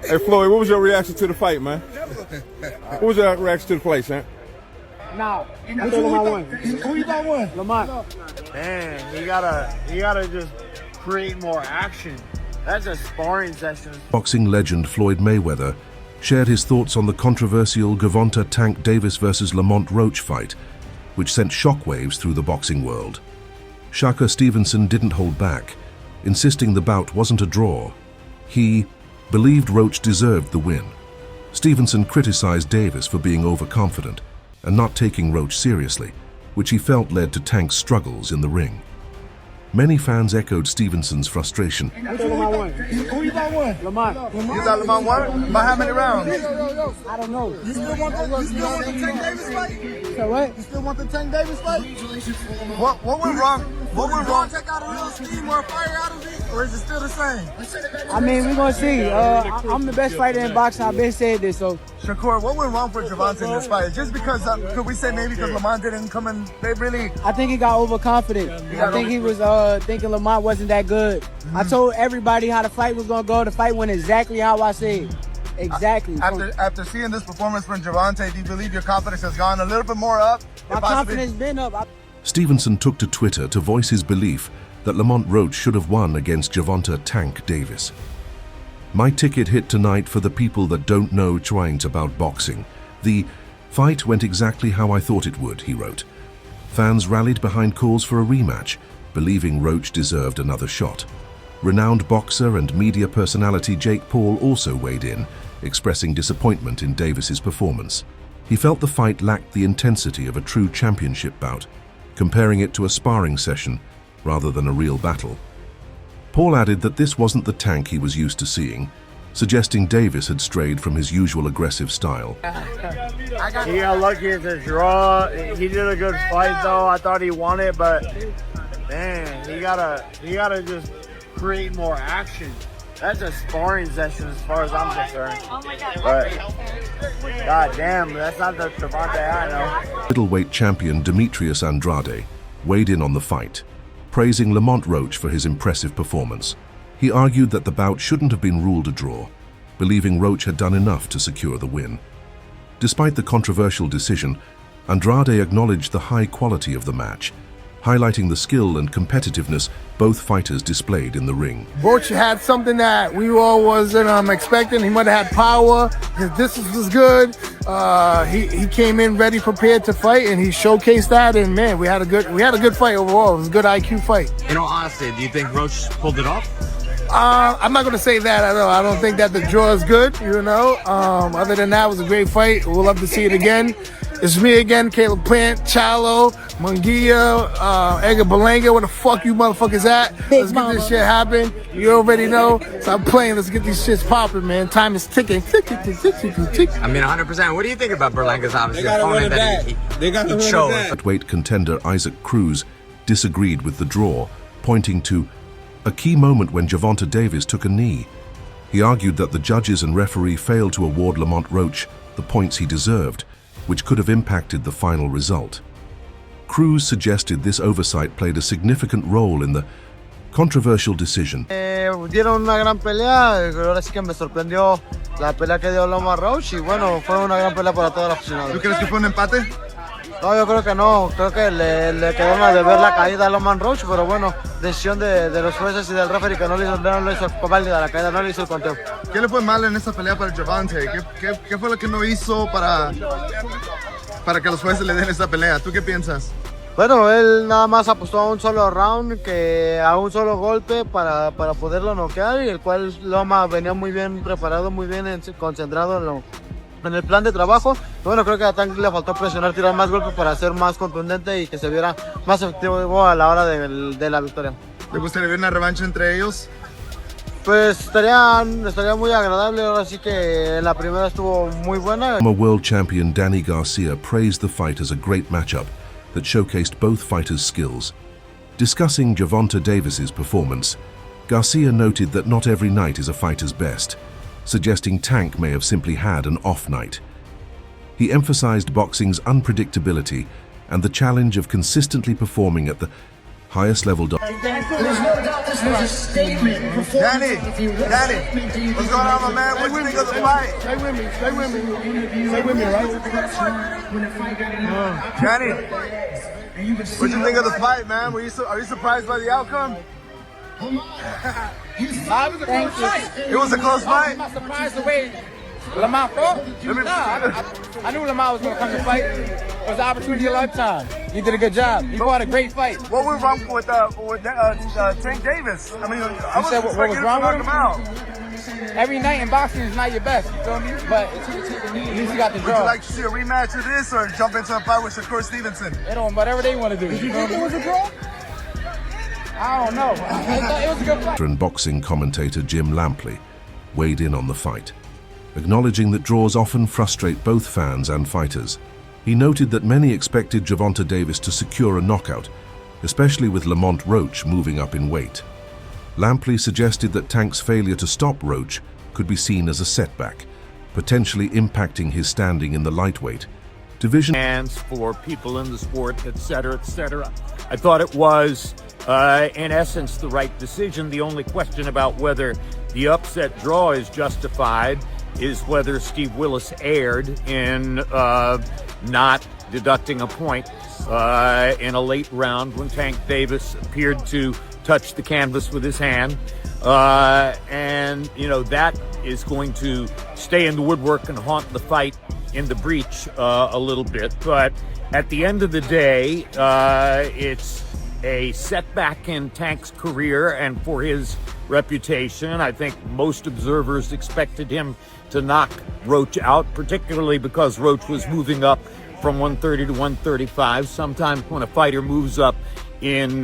Hey Floyd, what was your reaction to the fight, man? What was your reaction to the fight, man? Now, who you thought won? Lamont. Man, he gotta just create more action. That's a sparring session. Boxing legend Floyd Mayweather shared his thoughts on the controversial Gervonta Tank Davis versus Lamont Roach fight, which sent shockwaves through the boxing world. Shakur Stevenson didn't hold back, insisting the bout wasn't a draw. He believed Roach deserved the win. Stevenson criticized Davis for being overconfident and not taking Roach seriously, which he felt led to Tank's struggles in the ring. Many fans echoed Stevenson's frustration. Who you thought won? Lamont. You thought Lamont won? By how many rounds? I don't know. You still want the Tank Davis fight? So what? You still want the Tank Davis fight? What went wrong? What went wrong? Take out a real steam or fire out of it? Or is it still the same? I mean, we're going to see. I'm the best fighter in boxing. I've been saying this, so. Shakur, what went wrong for Gervonta in this fight? Just because, could we say maybe because Lamont didn't come in, they really... I think he got overconfident. I think he was thinking Lamont wasn't that good. I told everybody how the fight was going to go. The fight went exactly how I said. Exactly. After seeing this performance from Gervonta, do you believe your confidence has gone a little bit more up? My confidence been up. Stevenson took to Twitter to voice his belief that Lamont Roach should have won against Gervonta Tank Davis. My ticket hit tonight for the people that don't know trying about boxing. The fight went exactly how I thought it would, he wrote. Fans rallied behind calls for a rematch, believing Roach deserved another shot. Renowned boxer and media personality Jake Paul also weighed in, expressing disappointment in Davis's performance. He felt the fight lacked the intensity of a true championship bout, comparing it to a sparring session rather than a real battle. Paul added that this wasn't the Tank he was used to seeing, suggesting Davis had strayed from his usual aggressive style. He got lucky at the draw. He did a good fight though. I thought he won it, but man, he gotta just create more action. That's a sparring session as far as I'm concerned. Oh my God. But god damn, that's not the Gervonta I know. Middleweight champion Demetrius Andrade weighed in on the fight, praising Lamont Roach for his impressive performance. He argued that the bout shouldn't have been ruled a draw, believing Roach had done enough to secure the win. Despite the controversial decision, Andrade acknowledged the high quality of the match, highlighting the skill and competitiveness both fighters displayed in the ring. Roach had something that we all wasn't expecting. He might have had power. His distance was good. He came in ready, prepared to fight, and he showcased that. And man, we had a good fight overall. It was a good IQ fight. In all honesty, do you think Roach pulled it off? I'm not going to say that. I don't think that the draw is good, you know. Other than that, it was a great fight. We'll love to see it again. It's me again, Caleb Plant, Chalo, Munguia, Edgar Berlanga. Where the fuck you motherfuckers at? Let's get this shit happen. You already know. Stop playing. Let's get these shits popping, man. Time is ticking. Tick, tick, tick, tick, tick, tick. I mean, 100%. What do you think about Berlanga's obviously opponent that he chose? Lightweight contender Isaac Cruz disagreed with the draw, pointing to a key moment when Gervonta Davis took a knee. He argued that the judges and referee failed to award Lamont Roach the points he deserved, which could have impacted the final result. Cruz suggested this oversight played a significant role in the controversial decision. Dieron una gran pelea, ahora sí que me sorprendió la pelea que dio Lamont Roach y bueno, fue una gran pelea para todos los aficionados. ¿Tú crees que fue un empate? No, yo creo que no, creo que le quedó una de ver la caída a Lamont Roach, pero bueno, decisión de los jueces y del referee que no le hizo válida la caída, no le hizo el conteo. ¿Qué le fue mal en esta pelea para Gervonta? ¿Qué fue lo que no hizo para que los jueces le den esta pelea? ¿Tú qué piensas? Bueno, él nada más apostó a un solo round, a un solo golpe para poderlo noquear, y el cual Loma venía muy bien preparado, muy bien concentrado en el plan de trabajo. Bueno, creo que a Tank le faltó presionar, tirar más golpes para ser más contundente y que se viera más efectivo a la hora de la victoria. ¿Te gustaría ver una revancha entre ellos? Pues estaría muy agradable. Ahora sí que la primera estuvo muy buena. Former world champion Danny Garcia praised the fight as a great matchup that showcased both fighters' skills. Discussing Gervonta Davis's performance, Garcia noted that not every night is a fighter's best, suggesting Tank may have simply had an off night. He emphasized boxing's unpredictability and the challenge of consistently performing at the highest level Danny, what's going on, my man? What do you think of the fight? Stay with me, right? Danny, what do you think of the fight, man? Are you surprised by the outcome? Thank you. It was a close fight. I'm not surprised the way Lamont fought. I knew Lamont was going to come to fight. It was an opportunity of a lifetime. He did a good job. He fought a great fight. What went wrong with Tank Davis? I mean, I was what was wrong with him? out. Every night in boxing is not your best, you feel me? But at least you got the Would you draw. like to see a rematch of this or jump into a fight with Shakur Stevenson? They don't, whatever they want to do. Did you think it was a draw? I don't know. It was a good fight. and boxing commentator Jim Lampley weighed in on the fight, acknowledging that draws often frustrate both fans and fighters. He noted that many expected Gervonta Davis to secure a knockout, especially with Lamont Roach moving up in weight. Lampley suggested that Tank's failure to stop Roach could be seen as a setback, potentially impacting his standing in the lightweight division. Hands for people in the sport, etc., etc. I thought it was, in essence, the right decision. The only question about whether the upset draw is justified is whether Steve Willis erred in not deducting a point in a late round when Tank Davis appeared to touch the canvas with his hand. And, you know, that is going to stay in the woodwork and haunt the fight in the breach a little bit. But at the end of the day, it's a setback in Tank's career and for his reputation. I think most observers expected him to knock Roach out, particularly because Roach was moving up from 130 to 135. Sometimes when a fighter moves up in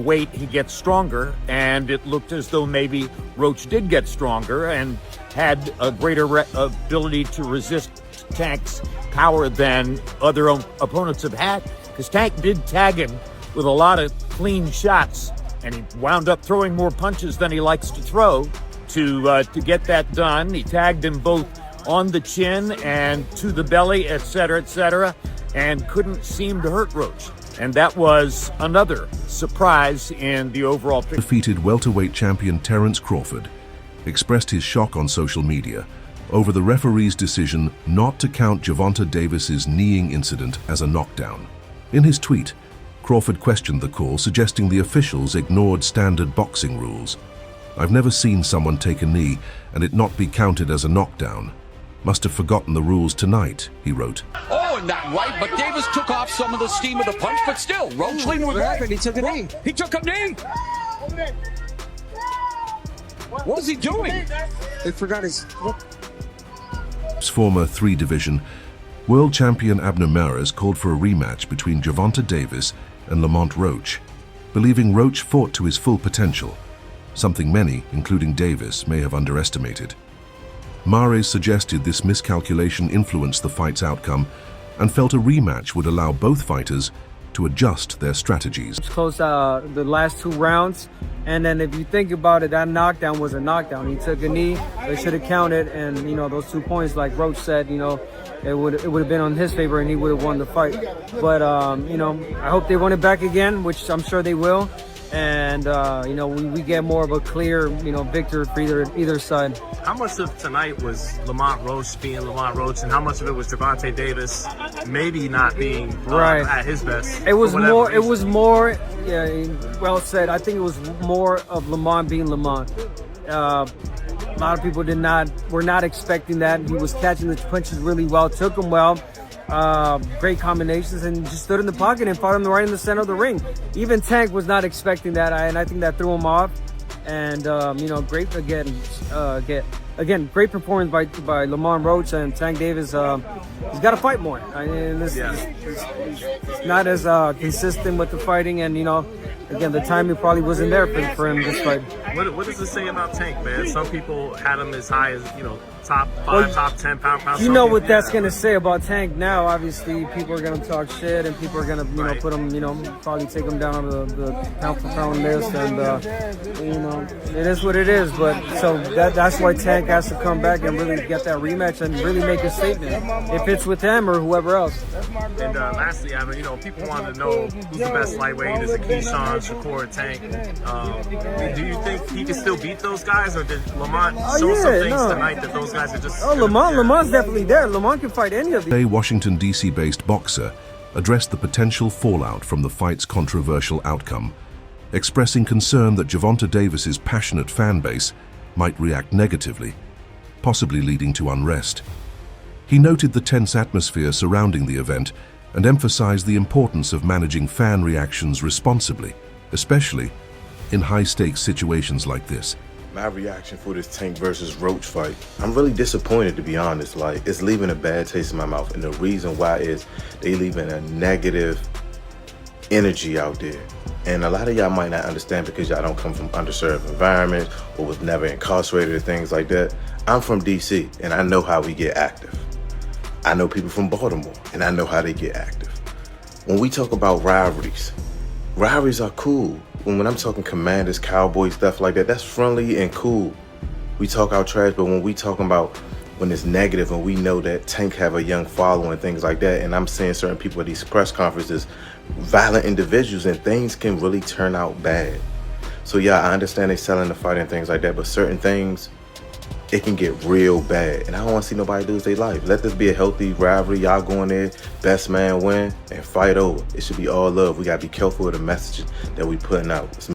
weight, he gets stronger, and it looked as though maybe Roach did get stronger and had a greater ability to resist Tank's power than other opponents have had, because Tank did tag him with a lot of clean shots, and he wound up throwing more punches than he likes to throw to get that done. He tagged him both on the chin and to the belly, etc., and couldn't seem to hurt Roach. And that was another surprise in the overall picture. Defeated welterweight champion Terence Crawford expressed his shock on social media over the referee's decision not to count Gervonta Davis's kneeing incident as a knockdown. In his tweet, Crawford questioned the call, suggesting the officials ignored standard boxing rules. "I've never seen someone take a knee and it not be counted as a knockdown. Must have forgotten the rules tonight," he wrote. Oh, and that right, but Davis took off some of the steam of the punch, but still, Roach leaned with right. He took a knee. He took a knee. What was he doing? They forgot his... Former three-division world champion Abner Mares called for a rematch between Gervonta Davis and Lamont Roach, believing Roach fought to his full potential, something many, including Davis, may have underestimated. Mares suggested this miscalculation influenced the fight's outcome and felt a rematch would allow both fighters to adjust their strategies. It's close the last 2 rounds, and then if you think about it, that knockdown was a knockdown. He took a knee, they should have counted, and you know, those 2 points, like Roach said, you know, it would have been on his favor and he would have won the fight. But you know, I hope they run it back again, which I'm sure they will. And you know, we get more of a clear, you know, victor for either side. How much of tonight was Lamont Roach being Lamont Roach, and how much of it was Gervonta Davis maybe not being at his best? It was more. It was more. Yeah, well said. I think it was more of Lamont being Lamont. A lot of people were not expecting that. He was catching the punches really well, took them well. Great combinations, and just stood in the pocket and fought him right in the center of the ring. Even Tank was not expecting that, and I think that threw him off. And you know, great great performance by Lamont Roach, and Tank Davis. He's got to fight more. I mean, he's not as consistent with the fighting, and you know, again, the timing probably wasn't there for him this fight. What does it say about Tank, man? Some people had him as high as, you know, top 5, top 10 pound. You know what that's going to say about Tank now. Obviously, people are going to talk shit, and people are going to, you know, put him, you know, probably take him down on the pound for pound list, and you know, it is what it is. But so that's why Tank Tank has to come back and really get that rematch and really make a statement, if it's with him or whoever else. And lastly, I mean, you know, people want to know who's the best lightweight. Is it Keyshawn, Shakur, Tank? Do you think he can still beat those guys, or did Lamont show some things tonight that those guys are just? Lamont's definitely there. Lamont can fight any of these. A Washington, D.C.-based boxer addressed the potential fallout from the fight's controversial outcome, expressing concern that Gervonta Davis's passionate fan base might react negatively, possibly leading to unrest. He noted the tense atmosphere surrounding the event and emphasized the importance of managing fan reactions responsibly, especially in high-stakes situations like this. My reaction for this Tank versus Roach fight, I'm really disappointed, to be honest. Like, it's leaving a bad taste in my mouth, and the reason why is they leaving a negative energy out there. And a lot of y'all might not understand because y'all don't come from underserved environments or was never incarcerated or things like that. I'm from DC, and I know how we get active. I know people from Baltimore, and I know how they get active. When we talk about rivalries are cool. When I'm talking Commanders, Cowboys, stuff like that, that's friendly and cool. We talk our trash, but when we talking about when it's negative and we know that Tank have a young following and things like that, and I'm seeing certain people at these press conferences, violent individuals, and things can really turn out bad. So yeah, I understand they selling the fight and things like that, but certain things, it can get real bad. And I don't want to see nobody lose their life. Let this be a healthy rivalry. Y'all go in there, best man win, and fight over. It should be all love. We got to be careful with the messaging that we putting out.